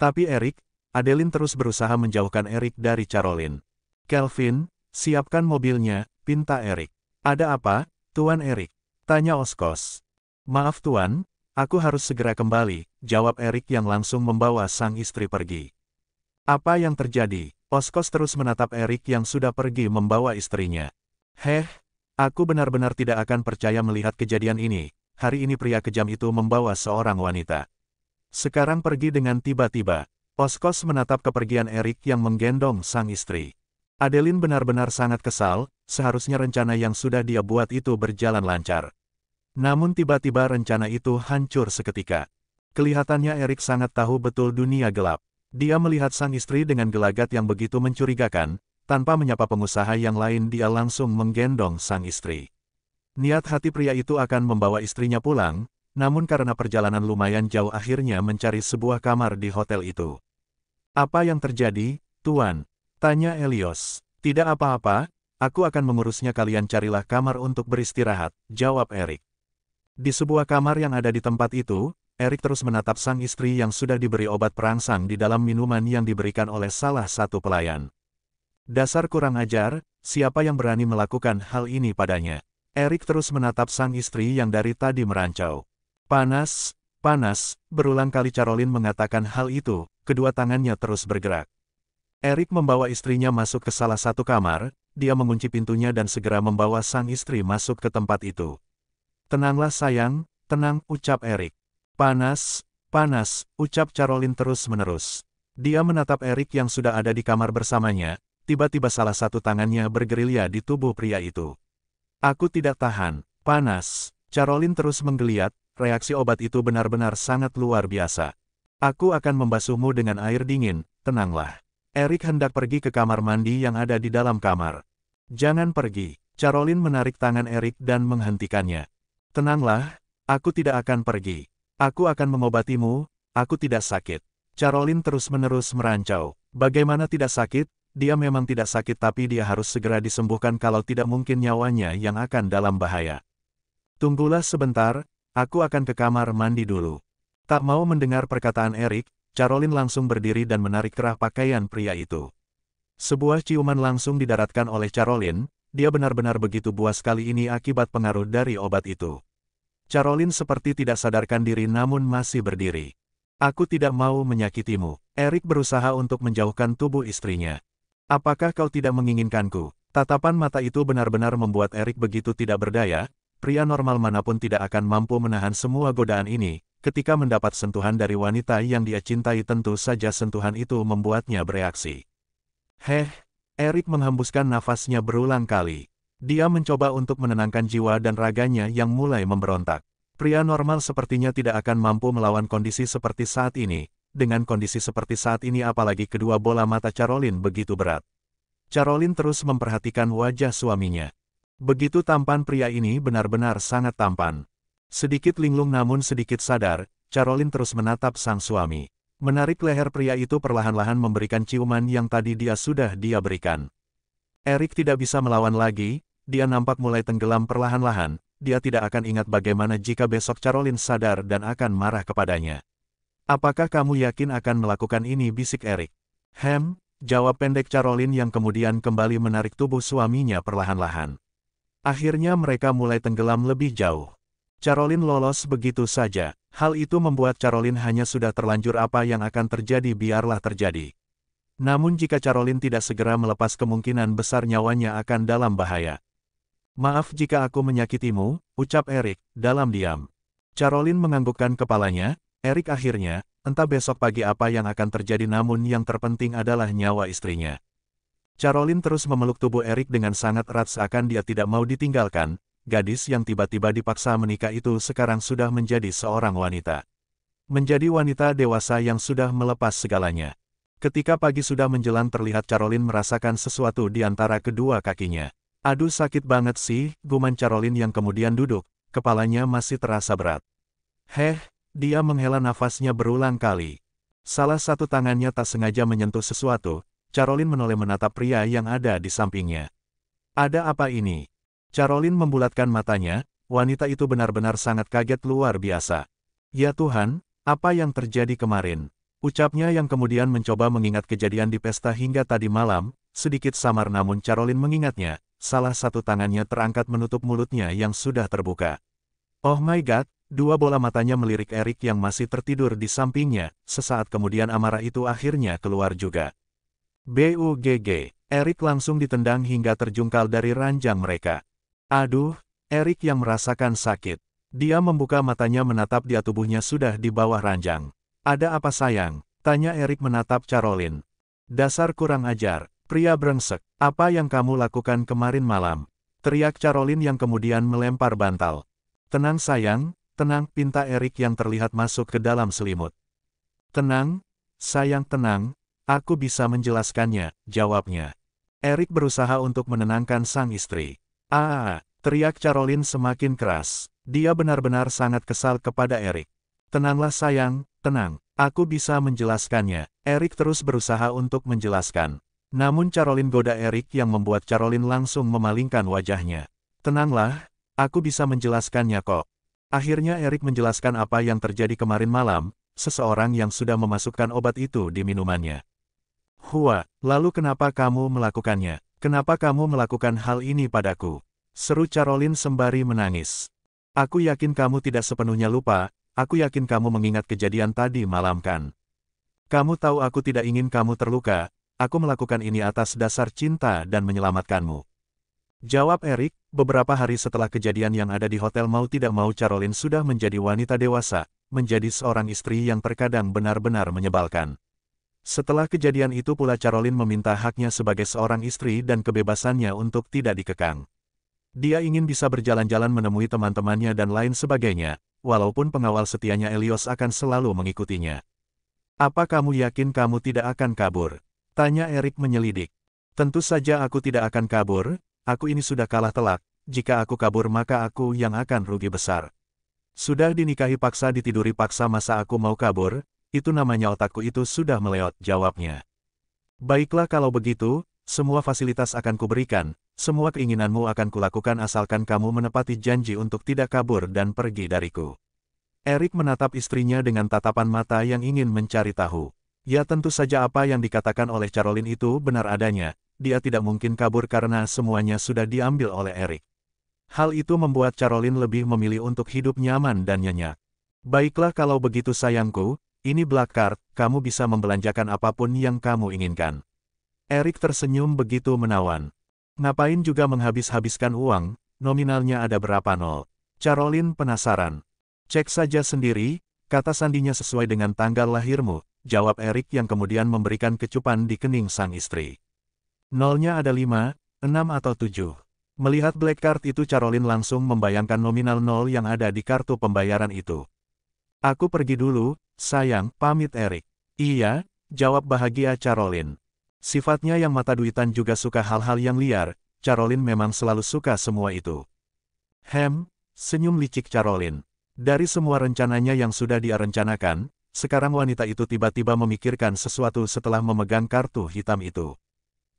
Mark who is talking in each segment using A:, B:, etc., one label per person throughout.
A: Tapi Erik, Adeline terus berusaha menjauhkan Erik dari Caroline. Kelvin, siapkan mobilnya, pinta Erik. Ada apa, Tuan Erik? Tanya Oskos. Maaf Tuan, aku harus segera kembali, jawab Erik yang langsung membawa sang istri pergi. Apa yang terjadi? Oskos terus menatap Erik yang sudah pergi membawa istrinya. Aku benar-benar tidak akan percaya melihat kejadian ini. Hari ini pria kejam itu membawa seorang wanita. Sekarang pergi dengan tiba-tiba. Oskos menatap kepergian Erik yang menggendong sang istri. Adeline benar-benar sangat kesal, seharusnya rencana yang sudah dia buat itu berjalan lancar. Namun tiba-tiba rencana itu hancur seketika. Kelihatannya Erik sangat tahu betul dunia gelap. Dia melihat sang istri dengan gelagat yang begitu mencurigakan, tanpa menyapa pengusaha yang lain dia langsung menggendong sang istri. Niat hati pria itu akan membawa istrinya pulang, namun karena perjalanan lumayan jauh akhirnya mencari sebuah kamar di hotel itu. Apa yang terjadi, Tuan? Tanya Elios. Tidak apa-apa, aku akan mengurusnya, kalian carilah kamar untuk beristirahat, jawab Erik. Di sebuah kamar yang ada di tempat itu, Erik terus menatap sang istri yang sudah diberi obat perangsang di dalam minuman yang diberikan oleh salah satu pelayan. Dasar kurang ajar, siapa yang berani melakukan hal ini padanya? Erik terus menatap sang istri yang dari tadi merancau. Panas, berulang kali Caroline mengatakan hal itu, kedua tangannya terus bergerak. Erik membawa istrinya masuk ke salah satu kamar, dia mengunci pintunya dan segera membawa sang istri masuk ke tempat itu. Tenanglah sayang, tenang, ucap Erik. Panas, ucap Caroline terus-menerus. Dia menatap Erik yang sudah ada di kamar bersamanya, tiba-tiba salah satu tangannya bergerilya di tubuh pria itu. Aku tidak tahan, panas. Caroline terus menggeliat, reaksi obat itu benar-benar sangat luar biasa. Aku akan membasuhmu dengan air dingin, tenanglah. Erik hendak pergi ke kamar mandi yang ada di dalam kamar. Jangan pergi. Caroline menarik tangan Erik dan menghentikannya. Tenanglah, aku tidak akan pergi. Aku akan mengobatimu, aku tidak sakit. Caroline terus-menerus merancau. Bagaimana tidak sakit? Dia memang tidak sakit tapi dia harus segera disembuhkan kalau tidak mungkin nyawanya yang akan dalam bahaya. Tunggulah sebentar, aku akan ke kamar mandi dulu. Tak mau mendengar perkataan Erik, Caroline langsung berdiri dan menarik kerah pakaian pria itu. Sebuah ciuman langsung didaratkan oleh Caroline, dia benar-benar begitu buas kali ini akibat pengaruh dari obat itu. Caroline seperti tidak sadarkan diri namun masih berdiri. Aku tidak mau menyakitimu. Erik berusaha untuk menjauhkan tubuh istrinya. Apakah kau tidak menginginkanku? Tatapan mata itu benar-benar membuat Erik begitu tidak berdaya, pria normal manapun tidak akan mampu menahan semua godaan ini. Ketika mendapat sentuhan dari wanita yang dia cintai tentu saja sentuhan itu membuatnya bereaksi. Erik menghembuskan nafasnya berulang kali. Dia mencoba untuk menenangkan jiwa dan raganya yang mulai memberontak. Pria normal sepertinya tidak akan mampu melawan kondisi seperti saat ini. Dengan kondisi seperti saat ini apalagi kedua bola mata Caroline begitu berat. Caroline terus memperhatikan wajah suaminya. Begitu tampan pria ini benar-benar sangat tampan. Sedikit linglung namun sedikit sadar, Caroline terus menatap sang suami. Menarik leher pria itu perlahan-lahan memberikan ciuman yang tadi sudah dia berikan. Erik tidak bisa melawan lagi, dia nampak mulai tenggelam perlahan-lahan, dia tidak akan ingat bagaimana jika besok Caroline sadar dan akan marah kepadanya. Apakah kamu yakin akan melakukan ini, bisik Erik. Jawab pendek Caroline yang kemudian kembali menarik tubuh suaminya perlahan-lahan. Akhirnya mereka mulai tenggelam lebih jauh. Caroline lolos begitu saja. Hal itu membuat Caroline hanya sudah terlanjur apa yang akan terjadi biarlah terjadi. Namun jika Caroline tidak segera melepas kemungkinan besar nyawanya akan dalam bahaya. Maaf jika aku menyakitimu, ucap Erik, dalam diam. Caroline menganggukkan kepalanya, Erik akhirnya, entah besok pagi apa yang akan terjadi namun yang terpenting adalah nyawa istrinya. Caroline terus memeluk tubuh Erik dengan sangat erat seakan dia tidak mau ditinggalkan. Gadis yang tiba-tiba dipaksa menikah itu sekarang sudah menjadi seorang wanita. Menjadi wanita dewasa yang sudah melepas segalanya. Ketika pagi sudah menjelang terlihat Caroline merasakan sesuatu di antara kedua kakinya. Aduh sakit banget sih, guman Caroline yang kemudian duduk, kepalanya masih terasa berat. Dia menghela nafasnya berulang kali. Salah satu tangannya tak sengaja menyentuh sesuatu, Caroline menoleh menatap pria yang ada di sampingnya. Ada apa ini? Caroline membulatkan matanya, wanita itu benar-benar sangat kaget luar biasa. Ya Tuhan, apa yang terjadi kemarin? Ucapnya yang kemudian mencoba mengingat kejadian di pesta hingga tadi malam, sedikit samar namun Caroline mengingatnya, salah satu tangannya terangkat menutup mulutnya yang sudah terbuka. Oh my god, dua bola matanya melirik Erik yang masih tertidur di sampingnya, sesaat kemudian amarah itu akhirnya keluar juga. BUGG, Erik langsung ditendang hingga terjungkal dari ranjang mereka. Aduh, Erik yang merasakan sakit. Dia membuka matanya menatap dia tubuhnya sudah di bawah ranjang. Ada apa sayang? Tanya Erik menatap Caroline. Dasar kurang ajar, pria brengsek, apa yang kamu lakukan kemarin malam? Teriak Caroline yang kemudian melempar bantal. Tenang sayang, tenang, pinta Erik yang terlihat masuk ke dalam selimut. Tenang, sayang tenang, aku bisa menjelaskannya, jawabnya. Erik berusaha untuk menenangkan sang istri. Teriak Caroline semakin keras. Dia benar-benar sangat kesal kepada Erik. Tenanglah sayang, tenang, aku bisa menjelaskannya. Erik terus berusaha untuk menjelaskan. Namun Caroline goda Erik yang membuat Caroline langsung memalingkan wajahnya. Tenanglah, aku bisa menjelaskannya kok. Akhirnya Erik menjelaskan apa yang terjadi kemarin malam, seseorang yang sudah memasukkan obat itu di minumannya. Hua, lalu kenapa kamu melakukannya? Kenapa kamu melakukan hal ini padaku? Seru Caroline sembari menangis. Aku yakin kamu tidak sepenuhnya lupa, aku yakin kamu mengingat kejadian tadi malam kan? Kamu tahu aku tidak ingin kamu terluka, aku melakukan ini atas dasar cinta dan menyelamatkanmu. Jawab Erik, beberapa hari setelah kejadian yang ada di hotel mau tidak mau Caroline sudah menjadi wanita dewasa, menjadi seorang istri yang terkadang benar-benar menyebalkan. Setelah kejadian itu pula Caroline meminta haknya sebagai seorang istri dan kebebasannya untuk tidak dikekang. Dia ingin bisa berjalan-jalan menemui teman-temannya dan lain sebagainya, walaupun pengawal setianya Elios akan selalu mengikutinya. Apa kamu yakin kamu tidak akan kabur? Tanya Erik menyelidik. Tentu saja aku tidak akan kabur, aku ini sudah kalah telak, jika aku kabur maka aku yang akan rugi besar. Sudah dinikahi paksa ditiduri paksa masa aku mau kabur, itu namanya otakku itu sudah meleot, jawabnya. Baiklah kalau begitu, semua fasilitas akan kuberikan. Semua keinginanmu akan kulakukan asalkan kamu menepati janji untuk tidak kabur dan pergi dariku. Erik menatap istrinya dengan tatapan mata yang ingin mencari tahu. Ya tentu saja apa yang dikatakan oleh Caroline itu benar adanya, dia tidak mungkin kabur karena semuanya sudah diambil oleh Erik. Hal itu membuat Caroline lebih memilih untuk hidup nyaman dan nyenyak. Baiklah kalau begitu sayangku, ini black card, kamu bisa membelanjakan apapun yang kamu inginkan. Erik tersenyum begitu menawan. Ngapain juga menghabis-habiskan uang, nominalnya ada berapa nol? Caroline penasaran. Cek saja sendiri, kata sandinya sesuai dengan tanggal lahirmu, jawab Erik yang kemudian memberikan kecupan di kening sang istri. Nolnya ada 5, 6 atau 7. Melihat black card itu Caroline langsung membayangkan nominal nol yang ada di kartu pembayaran itu. Aku pergi dulu, sayang, pamit Erik. Iya, jawab bahagia Caroline. Sifatnya yang mata duitan juga suka hal-hal yang liar, Caroline memang selalu suka semua itu. Senyum licik Caroline. Dari semua rencananya yang sudah dia rencanakan, sekarang wanita itu tiba-tiba memikirkan sesuatu setelah memegang kartu hitam itu.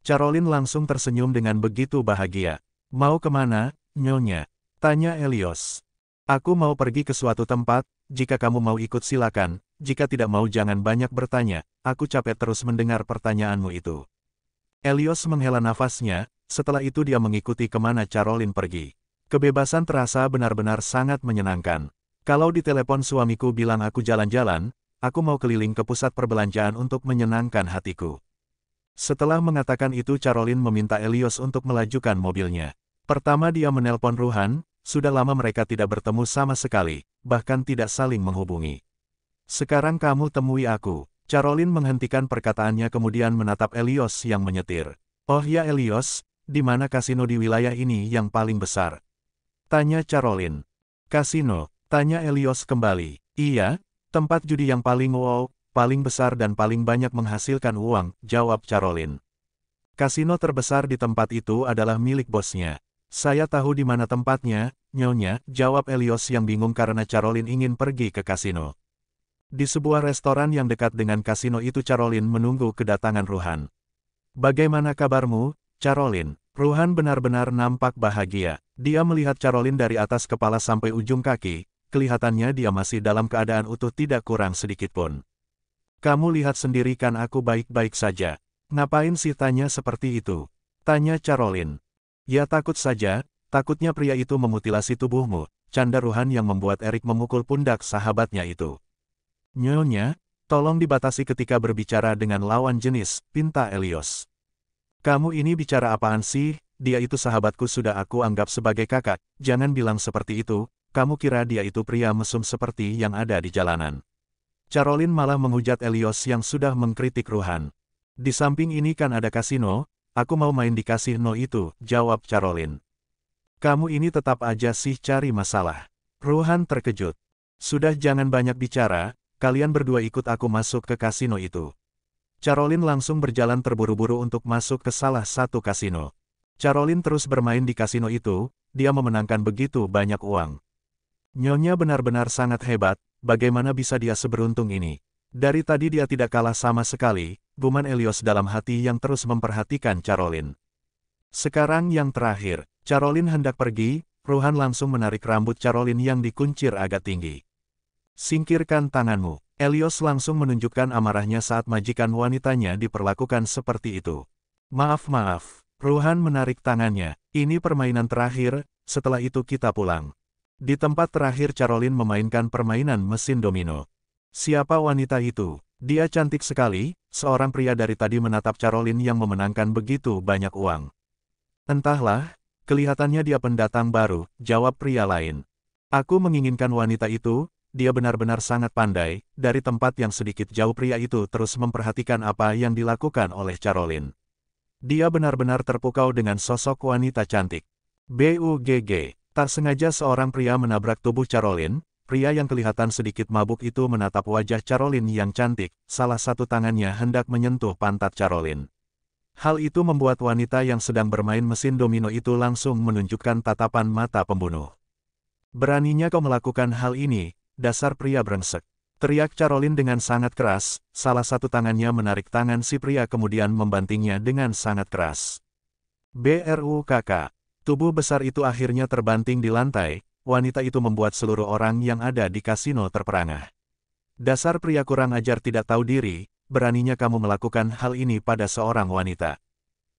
A: Caroline langsung tersenyum dengan begitu bahagia. Mau kemana, Nyonya? Tanya Elios. Aku mau pergi ke suatu tempat, jika kamu mau ikut silakan. Jika tidak mau jangan banyak bertanya, aku capek terus mendengar pertanyaanmu itu. Elios menghela nafasnya, setelah itu dia mengikuti kemana Caroline pergi. Kebebasan terasa benar-benar sangat menyenangkan. Kalau di telepon suamiku bilang aku jalan-jalan, aku mau keliling ke pusat perbelanjaan untuk menyenangkan hatiku. Setelah mengatakan itu Caroline meminta Elios untuk melajukan mobilnya. Pertama dia menelpon Ruhan, sudah lama mereka tidak bertemu sama sekali, bahkan tidak saling menghubungi. Sekarang kamu temui aku. Caroline menghentikan perkataannya kemudian menatap Elios yang menyetir. Oh ya Elios, di mana kasino di wilayah ini yang paling besar? Tanya Caroline. Kasino, tanya Elios kembali. Iya, tempat judi yang paling wow, paling besar dan paling banyak menghasilkan uang, jawab Caroline. Kasino terbesar di tempat itu adalah milik bosnya. Saya tahu di mana tempatnya, Nyonya, jawab Elios yang bingung karena Caroline ingin pergi ke kasino. Di sebuah restoran yang dekat dengan kasino itu Caroline menunggu kedatangan Ruhan. Bagaimana kabarmu, Caroline? Ruhan benar-benar nampak bahagia. Dia melihat Caroline dari atas kepala sampai ujung kaki, kelihatannya dia masih dalam keadaan utuh tidak kurang sedikit pun. Kamu lihat sendiri kan aku baik-baik saja. Ngapain sih tanya seperti itu? Tanya Caroline. Ya takut saja, takutnya pria itu memutilasi tubuhmu, canda Ruhan yang membuat Erik memukul pundak sahabatnya itu. Nyonya, tolong dibatasi ketika berbicara dengan lawan jenis, pinta Elios. Kamu ini bicara apaan sih? Dia itu sahabatku, sudah aku anggap sebagai kakak, jangan bilang seperti itu, kamu kira dia itu pria mesum seperti yang ada di jalanan. Caroline malah menghujat Elios yang sudah mengkritik Ruhan. Di samping ini kan ada kasino, aku mau main di kasino itu, jawab Caroline. Kamu ini tetap aja sih cari masalah. Ruhan terkejut. Sudah jangan banyak bicara, kalian berdua ikut aku masuk ke kasino itu. Caroline langsung berjalan terburu-buru untuk masuk ke salah satu kasino. Caroline terus bermain di kasino itu, dia memenangkan begitu banyak uang. Nyonya benar-benar sangat hebat, bagaimana bisa dia seberuntung ini? Dari tadi dia tidak kalah sama sekali, guman Elios dalam hati yang terus memperhatikan Caroline. Sekarang yang terakhir, Caroline hendak pergi, Ruhan langsung menarik rambut Caroline yang dikuncir agak tinggi. Singkirkan tanganmu. Elios langsung menunjukkan amarahnya saat majikan wanitanya diperlakukan seperti itu. Maaf. Ruhan menarik tangannya. Ini permainan terakhir, setelah itu kita pulang. Di tempat terakhir Caroline memainkan permainan mesin domino. Siapa wanita itu? Dia cantik sekali, seorang pria dari tadi menatap Caroline yang memenangkan begitu banyak uang. Entahlah, kelihatannya dia pendatang baru, jawab pria lain. Aku menginginkan wanita itu, dia benar-benar sangat pandai. Dari tempat yang sedikit jauh pria itu terus memperhatikan apa yang dilakukan oleh Caroline. Dia benar-benar terpukau dengan sosok wanita cantik. BUGG, tak sengaja seorang pria menabrak tubuh Caroline. Pria yang kelihatan sedikit mabuk itu menatap wajah Caroline yang cantik, salah satu tangannya hendak menyentuh pantat Caroline. Hal itu membuat wanita yang sedang bermain mesin domino itu langsung menunjukkan tatapan mata pembunuh. Beraninya kau melakukan hal ini, dasar pria brengsek. Teriak Caroline dengan sangat keras, salah satu tangannya menarik tangan si pria kemudian membantingnya dengan sangat keras. BRUKK. Tubuh besar itu akhirnya terbanting di lantai, wanita itu membuat seluruh orang yang ada di kasino terperangah. Dasar pria kurang ajar tidak tahu diri, beraninya kamu melakukan hal ini pada seorang wanita.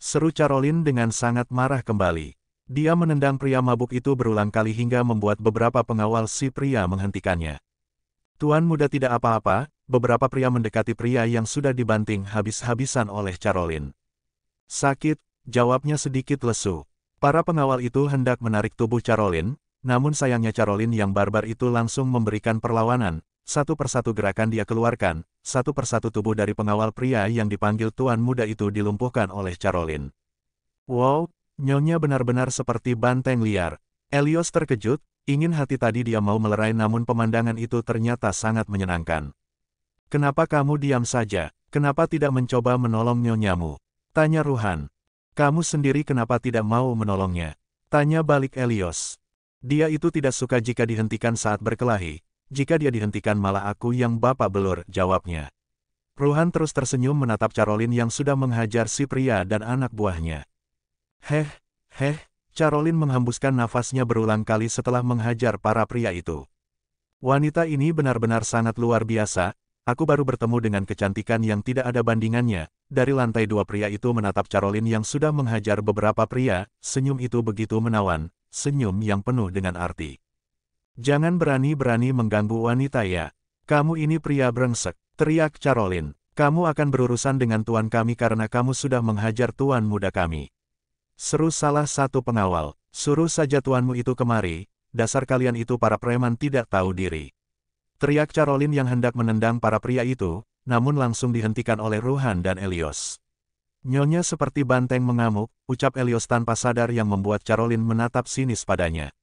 A: Seru Caroline dengan sangat marah kembali. Dia menendang pria mabuk itu berulang kali hingga membuat beberapa pengawal si pria menghentikannya. Tuan muda tidak apa-apa, beberapa pria mendekati pria yang sudah dibanting habis-habisan oleh Caroline. Sakit, jawabnya sedikit lesu. Para pengawal itu hendak menarik tubuh Caroline, namun sayangnya Caroline yang barbar itu langsung memberikan perlawanan. Satu persatu gerakan dia keluarkan, satu persatu tubuh dari pengawal pria yang dipanggil tuan muda itu dilumpuhkan oleh Caroline. Wow, nyonya benar-benar seperti banteng liar. Elios terkejut. Ingin hati tadi dia mau melerai namun pemandangan itu ternyata sangat menyenangkan. Kenapa kamu diam saja? Kenapa tidak mencoba menolong nyonyamu? Tanya Ruhan. Kamu sendiri kenapa tidak mau menolongnya? Tanya balik Elios. Dia itu tidak suka jika dihentikan saat berkelahi. Jika dia dihentikan malah aku yang bapak belur, jawabnya. Ruhan terus tersenyum menatap Caroline yang sudah menghajar si pria dan anak buahnya. Caroline menghembuskan nafasnya berulang kali setelah menghajar para pria itu. Wanita ini benar-benar sangat luar biasa, aku baru bertemu dengan kecantikan yang tidak ada bandingannya. Dari lantai dua pria itu menatap Caroline yang sudah menghajar beberapa pria, senyum itu begitu menawan, senyum yang penuh dengan arti. Jangan berani-berani mengganggu wanita ya. Kamu ini pria brengsek, teriak Caroline. Kamu akan berurusan dengan tuan kami karena kamu sudah menghajar tuan muda kami. Seru salah satu pengawal, suruh saja tuanmu itu kemari, dasar kalian itu para preman tidak tahu diri. Teriak Caroline yang hendak menendang para pria itu, namun langsung dihentikan oleh Ruhan dan Elios. Nyonya seperti banteng mengamuk, ucap Elios tanpa sadar yang membuat Caroline menatap sinis padanya.